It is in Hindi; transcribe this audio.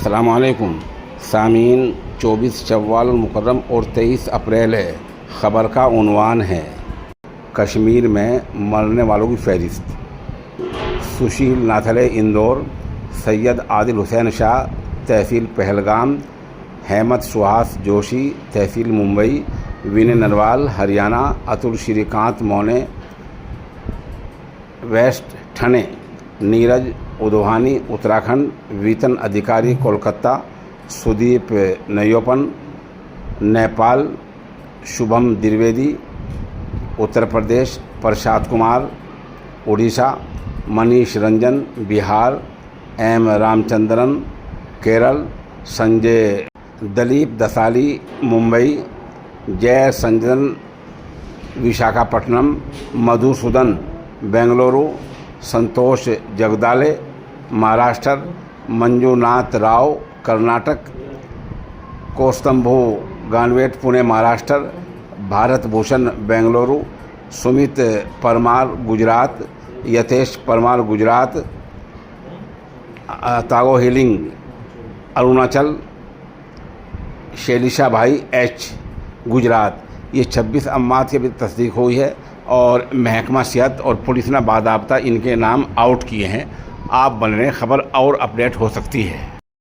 अस्सलामुअलैकुम सामीन, 24 शव्वाल मुकर्रम और 23 अप्रैल है। ख़बर का उन्वान है कश्मीर में मरने वालों की फहरिस्त। सुशील नाथले इंदौर, सैयद आदिल हुसैन शाह तहसील पहलगाम, हेमत सुहास जोशी तहसील मुंबई, विनय नरवाल हरियाणा, अतुल श्रीकांत मौने वेस्ट ठने, नीरज उदवानी उत्तराखंड, वेतन अधिकारी कोलकाता, सुदीप नयोपन नेपाल, शुभम द्विवेदी उत्तर प्रदेश, प्रसाद कुमार उड़ीसा, मनीष रंजन बिहार, एम रामचंद्रन केरल, संजय दलीप दसाली मुंबई, जय संजन विशाखापट्टनम, मधुसूदन बेंगलुरु, संतोष जगदाले महाराष्ट्र, मंजुनाथ राव कर्नाटक, कोस्तंभू गानवेट पुणे महाराष्ट्र, भारत भूषण बेंगलुरु, सुमित परमार गुजरात, यथेश परमार गुजरात, तागो हिलिंग अरुणाचल, शैलिशा भाई एच गुजरात। ये 26 अम्मात की भी तस्दीक हुई है और महकमा सेहत और पुलिस ने बादाब्ता इनके नाम आउट किए हैं। आप बन रहे खबर और अपडेट हो सकती है।